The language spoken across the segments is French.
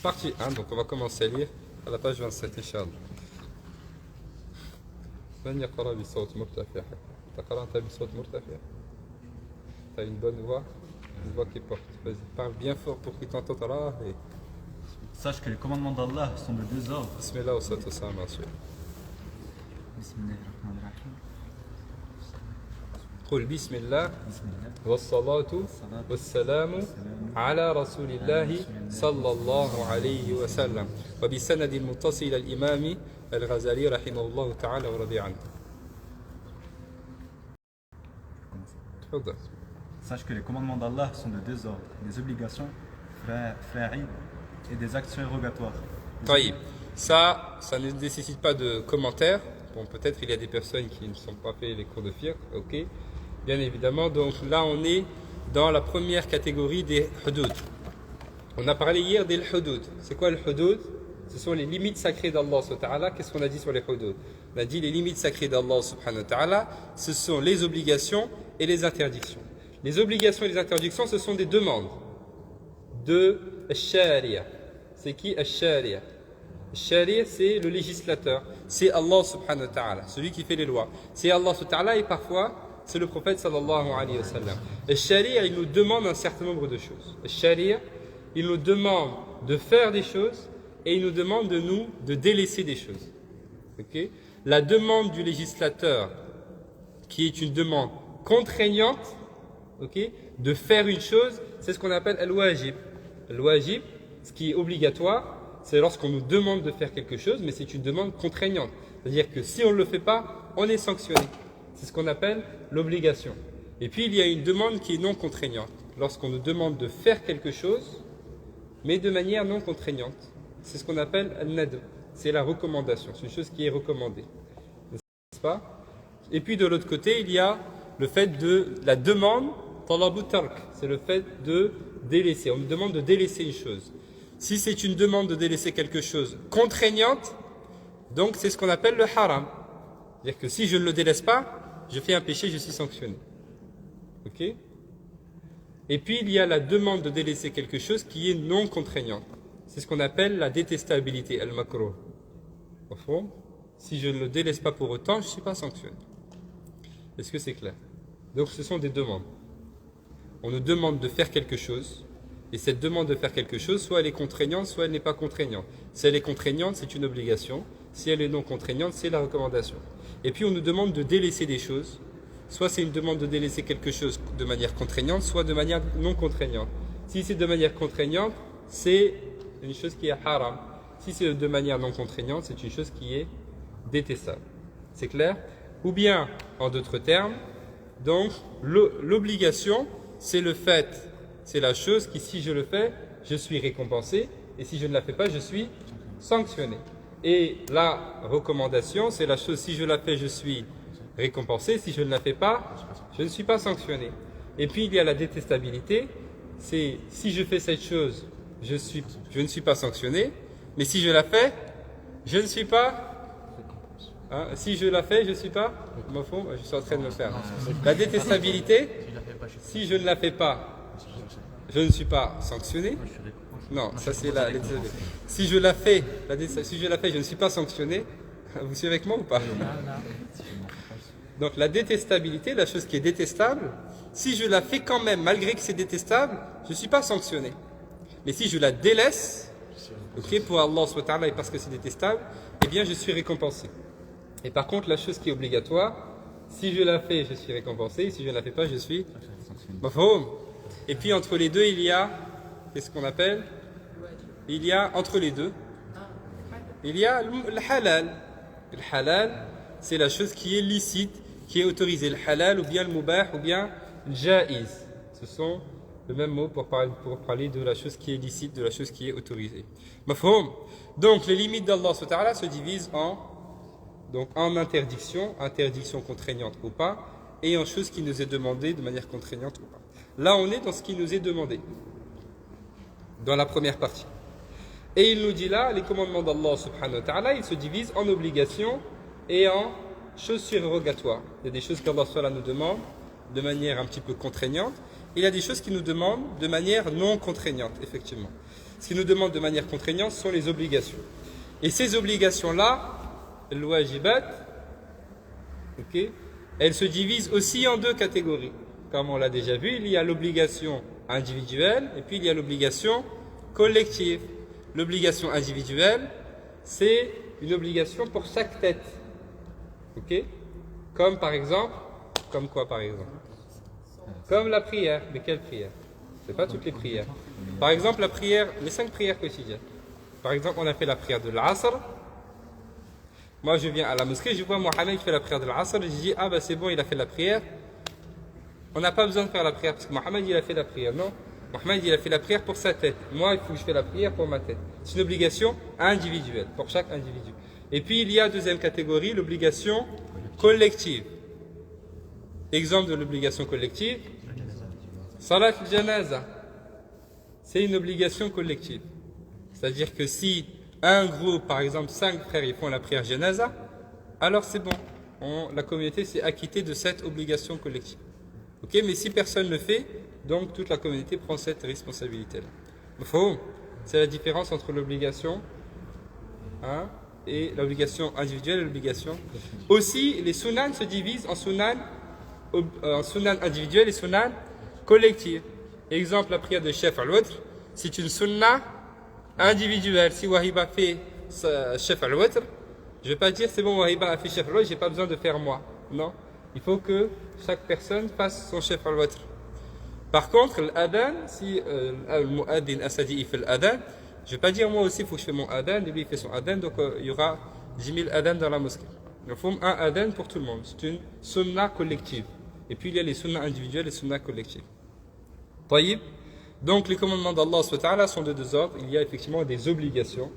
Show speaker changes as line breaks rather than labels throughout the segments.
Partie 1, donc on va commencer à lire à la page 27 Inch'Allah. من يقرأ بصوت مرتفع تقرأ أنت بصوت مرتفع tu as une bonne voix, une voix qui porte. Vas-y, parle bien fort pour qu'il t'entende.
Sache que les commandements d'Allah sont de deux ordres.
Bismillah wa salatu wa salam ala rasul. قل بسم الله والصلاة والسلام على رسول الله صلى الله عليه وسلم وبسند المتصل إلى الإمام الغزالي رحمه الله تعالى ورضي عنه. تفضل.
Sache que les commandements d'Allah sont de deux ordres, des obligations faraïd et des actions érogatoires.
طيب. Ça ne nécessite pas de commentaire. Bon, peut-être il y a des personnes qui ne sont pas fait les cours de fiqh, ok. Bien évidemment, donc là on est dans la première catégorie des hudud. On a parlé hier des hudud. C'est quoi le hudud? Ce sont les limites sacrées d'Allah subhanahu wa ta'ala. Qu'est-ce qu'on a dit sur les hudud? On a dit les limites sacrées d'Allah subhanahu wa ta'ala, ce sont les obligations et les interdictions. Les obligations et les interdictions, ce sont des demandes de Sharia. C'est qui Sharia? Sharia, c'est le législateur. C'est Allah subhanahu wa ta'ala, celui qui fait les lois. C'est Allah subhanahu wa ta'ala et parfois c'est le prophète sallallahu alayhi wa sallam. Le Sharia, il nous demande un certain nombre de choses. Le Sharia, il nous demande de faire des choses et il nous demande de délaisser des choses. Okay? La demande du législateur, qui est une demande contraignante, okay, de faire une chose, c'est ce qu'on appelle al-wajib. Al-wajib, ce qui est obligatoire, c'est lorsqu'on nous demande de faire quelque chose, mais c'est une demande contraignante. C'est-à-dire que si on ne le fait pas, on est sanctionné. C'est ce qu'on appelle l'obligation. Et puis il y a une demande qui est non contraignante. Lorsqu'on nous demande de faire quelque chose, mais de manière non contraignante. C'est ce qu'on appelle al-nadb. C'est la recommandation. C'est une chose qui est recommandée. N'est-ce pas? Et puis de l'autre côté, il y a le fait de la demande, talabu tark. C'est le fait de délaisser. On nous demande de délaisser une chose. Si c'est une demande de délaisser quelque chose contraignante, donc c'est ce qu'on appelle le haram. C'est-à-dire que si je ne le délaisse pas, je fais un péché, je suis sanctionné. Ok? Et puis il y a la demande de délaisser quelque chose qui est non contraignante. C'est ce qu'on appelle la détestabilité, al-makruh. Au fond, si je ne le délaisse pas pour autant, je ne suis pas sanctionné. Est-ce que c'est clair? Donc ce sont des demandes. On nous demande de faire quelque chose, et cette demande de faire quelque chose, soit elle est contraignante, soit elle n'est pas contraignante. Si elle est contraignante, c'est une obligation. Si elle est non contraignante, c'est la recommandation. Et puis on nous demande de délaisser des choses. Soit c'est une demande de délaisser quelque chose de manière contraignante, soit de manière non contraignante. Si c'est de manière contraignante, c'est une chose qui est haram. Si c'est de manière non contraignante, c'est une chose qui est détestable. C'est clair? Ou bien, en d'autres termes, donc l'obligation, c'est le fait, c'est la chose qui, si je le fais, je suis récompensé, et si je ne la fais pas, je suis sanctionné. Et la recommandation, c'est la chose, si je la fais, je suis récompensé, si je ne la fais pas, je ne suis pas sanctionné. Et puis il y a la détestabilité, c'est si je fais cette chose, je ne suis pas sanctionné, mais si je la fais, je ne suis pas... Hein, si je la fais, je ne suis pas... Je suis en train de le faire. La détestabilité, si je ne la fais pas, je ne suis pas sanctionné. Non, ça c'est la détestabilité. Si je la fais, je ne suis pas sanctionné. Vous suivez avec moi ou pas? Donc la détestabilité, la chose qui est détestable, si je la fais quand même, malgré que c'est détestable, je ne suis pas sanctionné. Mais si je la délaisse, okay, pour Allah subhanahu wa ta'ala et parce que c'est détestable, eh bien je suis récompensé. Et par contre, la chose qui est obligatoire, si je la fais, je suis récompensé, et si je ne la fais pas, je suis mafhoum. Et puis entre les deux, il y a, qu'est-ce qu'on appelle? Il y a entre les deux, il y a le halal. Le halal, c'est la chose qui est licite, qui est autorisée. Le halal ou bien le mubah ou bien le jaïz. Ce sont le même mot pour parler de la chose qui est licite, de la chose qui est autorisée. Mafhoum. Donc les limites d'Allah se divisent en interdiction contraignante ou pas, et en chose qui nous est demandée de manière contraignante ou pas. Là on est dans ce qui nous est demandé, dans la première partie. Et il nous dit là, les commandements d'Allah subhanahu wa ta'ala, ils se divisent en obligations et en choses surérogatoires. Il y a des choses qu'Allah nous demande de manière un petit peu contraignante, il y a des choses qui nous demandent de manière non contraignante, effectivement. Ce qui nous demande de manière contraignante sont les obligations. Et ces obligations-là, le wajibat, ok, elles se divisent aussi en deux catégories. Comme on l'a déjà vu, il y a l'obligation individuelle et puis il y a l'obligation collective. L'obligation individuelle, c'est une obligation pour chaque tête. Ok? Comme par exemple, comme quoi par exemple? Comme la prière. Mais quelle prière? C'est pas toutes les prières. Par exemple, la prière, les 5 prières quotidiennes. Par exemple, on a fait la prière de l'Asr. Moi, je viens à la mosquée, je vois Mohamed qui fait la prière de l'Asr, et je dis, ah bah c'est bon, il a fait la prière. On n'a pas besoin de faire la prière parce que Mohamed, il a fait la prière. Non, Mohamed, il a fait la prière pour sa tête. Moi, il faut que je fasse la prière pour ma tête. C'est une obligation individuelle, pour chaque individu. Et puis, il y a deuxième catégorie, l'obligation collective. Exemple de l'obligation collective, Salat al-Janaza. C'est une obligation collective. C'est-à-dire que si un groupe, par exemple 5 frères, ils font la prière Janaza, alors c'est bon. La communauté s'est acquittée de cette obligation collective. Ok, mais si personne ne le fait, donc toute la communauté prend cette responsabilité-là. C'est la différence entre l'obligation et l'obligation individuelle et l'obligation. Aussi, les sunan se divisent en sunan individuelles et sunan collectives. Exemple, la prière de Chef al-Watr, c'est une sunna individuelle. Si Wahiba fait Chef al-Watr, je ne vais pas dire c'est bon, Wahiba a fait Chef al-Watr, je n'ai pas besoin de faire moi. Non, il faut que chaque personne fasse son Chef al-Watr. Par contre, l'adhan, si le mu'adhin asadi il fait l'adhan, je ne vais pas dire moi aussi il faut que je fasse mon adhan, et lui il fait son adhan, donc il y aura 10 000 adhan dans la mosquée. Il faut un adhan pour tout le monde. C'est une sunna collective. Et puis il y a les sunnas individuelles et les sunnas collectives. Taïb. Donc les commandements d'Allah sont de deux ordres. Il y a effectivement des obligations,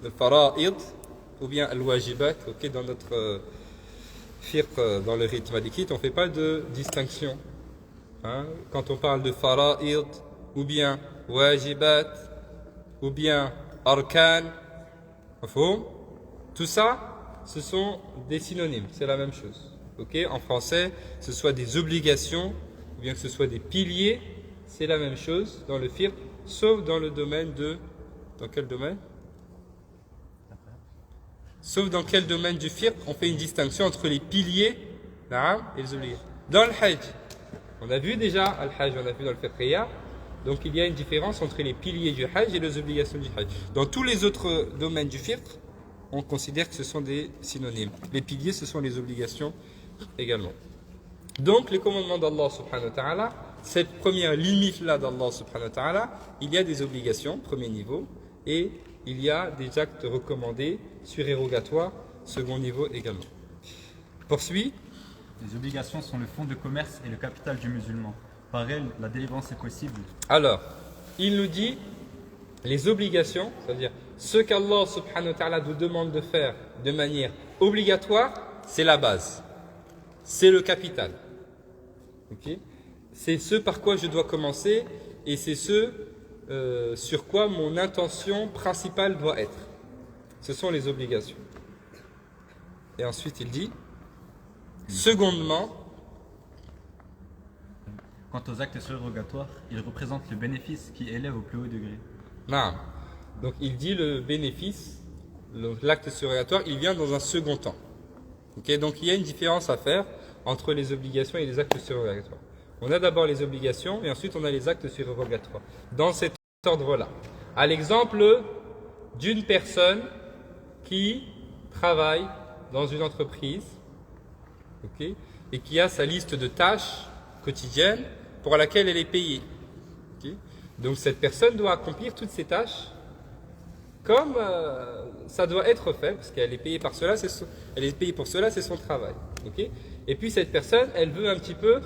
le fara'id ou bien al-wajibat. Okay, dans notre fiqh, dans le rythme malikite, on ne fait pas de distinction. Quand on parle de fara'id ou bien wajibat ou bien arkan, tout ça, ce sont des synonymes, c'est la même chose. Okay, en français, que ce soit des obligations ou bien que ce soit des piliers, c'est la même chose dans le fiqh, sauf dans le domaine de... Dans quel domaine? Sauf dans quel domaine du fiqh on fait une distinction entre les piliers et les obligations. Dans le hajj, on a vu déjà, al-hajj, on a vu dans le fiqh, donc il y a une différence entre les piliers du hajj et les obligations du hajj. Dans tous les autres domaines du fiqh, on considère que ce sont des synonymes. Les piliers, ce sont les obligations également. Donc les commandements d'Allah subhanahu wa ta'ala, cette première limite-là d'Allah subhanahu wa ta'ala, il y a des obligations, premier niveau, et il y a des actes recommandés, surérogatoires, second niveau également. Poursuit.
Les obligations sont le fonds de commerce et le capital du musulman. Par elles, la délivrance est possible.
Alors, il nous dit, les obligations, c'est-à-dire ce qu'Allah subhanahu wa ta'ala nous demande de faire de manière obligatoire, c'est la base. C'est le capital. Okay? C'est ce par quoi je dois commencer et c'est ce sur quoi mon intention principale doit être. Ce sont les obligations. Et ensuite il dit, secondement,
quant aux actes surérogatoires, ils représentent le bénéfice qui élève au plus haut degré.
Non. Donc il dit le bénéfice, l'acte surérogatoire, il vient dans un second temps. Okay? Donc il y a une différence à faire entre les obligations et les actes surérogatoires. On a d'abord les obligations et ensuite on a les actes surérogatoires. Dans cet ordre-là. À l'exemple d'une personne qui travaille dans une entreprise, okay, et qui a sa liste de tâches quotidiennes pour laquelle elle est payée. Okay. Donc cette personne doit accomplir toutes ces tâches comme ça doit être fait, parce qu'elle est payée par cela, elle est payée pour cela, c'est son travail. Okay. Et puis cette personne, elle veut un petit peu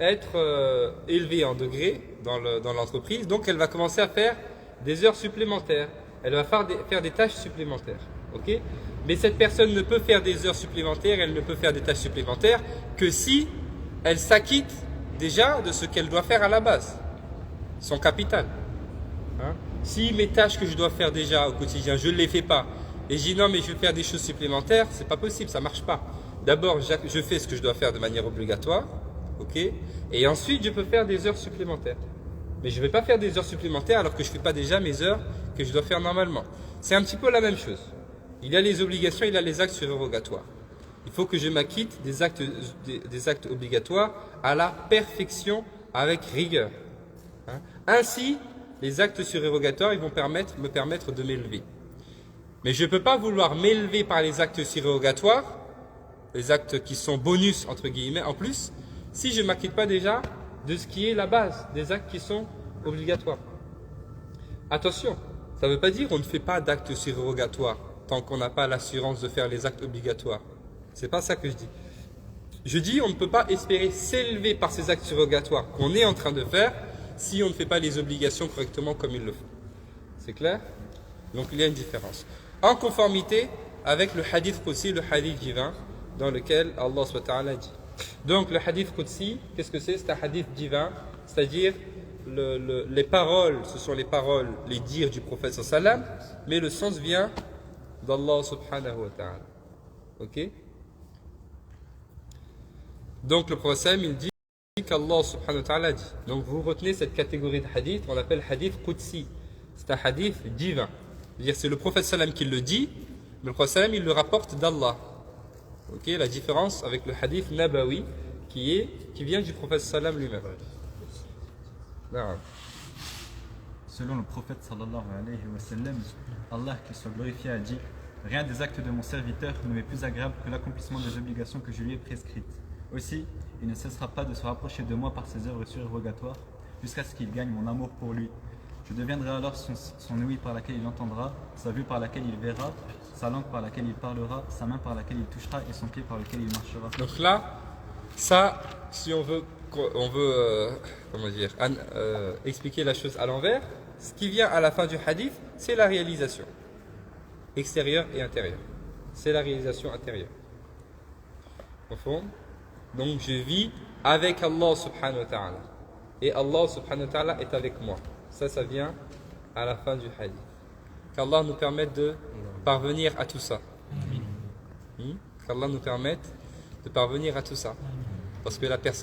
être élevée en degré dans l'entreprise, donc elle va commencer à faire des heures supplémentaires, elle va faire des tâches supplémentaires. Okay. Mais cette personne ne peut faire des heures supplémentaires, elle ne peut faire des tâches supplémentaires que si elle s'acquitte déjà de ce qu'elle doit faire à la base, son capital. Si mes tâches que je dois faire déjà au quotidien, je ne les fais pas, et je dis non mais je vais faire des choses supplémentaires, c'est pas possible, ça marche pas. D'abord, je fais ce que je dois faire de manière obligatoire, Ok? Et ensuite, je peux faire des heures supplémentaires. Mais je ne vais pas faire des heures supplémentaires alors que je ne fais pas déjà mes heures que je dois faire normalement. C'est un petit peu la même chose. Il y a les obligations, il y a les actes surérogatoires. Il faut que je m'acquitte des actes obligatoires à la perfection avec rigueur. Hein? Ainsi, les actes surérogatoires, ils vont me permettre de m'élever. Mais je ne peux pas vouloir m'élever par les actes surérogatoires, les actes qui sont bonus, entre guillemets, en plus, si je ne m'acquitte pas déjà de ce qui est la base, des actes qui sont obligatoires. Attention, ça ne veut pas dire qu'on ne fait pas d'actes surérogatoires tant qu'on n'a pas l'assurance de faire les actes obligatoires. C'est pas ça que je dis. Je dis on ne peut pas espérer s'élever par ces actes surérogatoires qu'on est en train de faire si on ne fait pas les obligations correctement comme il le faut. C'est clair? Donc il y a une différence. En conformité avec le hadith Qudsi, le hadith divin, dans lequel Allah subhanahu wa ta'ala dit. Donc le hadith Qudsi, qu'est-ce que c'est? C'est un hadith divin, c'est-à-dire les paroles, ce sont les paroles, les dires du prophète sallam, mais le sens vient d'Allah subhanahu wa ta'ala. Ok? Donc le prophète sallam, il dit qu'Allah subhanahu wa ta'ala dit. Donc vous retenez cette catégorie de hadith, on l'appelle hadith Qudsi. C'est un hadith divin. C'est-à-dire c'est le prophète sallam qui le dit, mais le prophète sallam il le rapporte d'Allah. Ok, la différence avec le hadith nabawi qui vient du prophète sallam lui-même. Non.
Selon le prophète sallallahu alayhi wa sallam, Allah qui soit glorifié a dit: rien des actes de mon serviteur ne m'est plus agréable que l'accomplissement des obligations que je lui ai prescrites. Aussi, il ne cessera pas de se rapprocher de moi par ses œuvres surérogatoires jusqu'à ce qu'il gagne mon amour pour lui. Je deviendrai alors son ouïe par laquelle il entendra, sa vue par laquelle il verra, sa langue par laquelle il parlera, sa main par laquelle il touchera et son pied par lequel il marchera.
Donc là, ça, si on veut expliquer la chose à l'envers, ce qui vient à la fin du hadith, c'est la réalisation extérieure et intérieure. C'est la réalisation intérieure. Au fond, donc je vis avec Allah subhanahu wa ta'ala. Et Allah subhanahu wa ta'ala est avec moi. Ça vient à la fin du hadith. Qu'Allah nous permette de parvenir à tout ça. Qu'Allah nous permette de parvenir à tout ça. Parce que la personne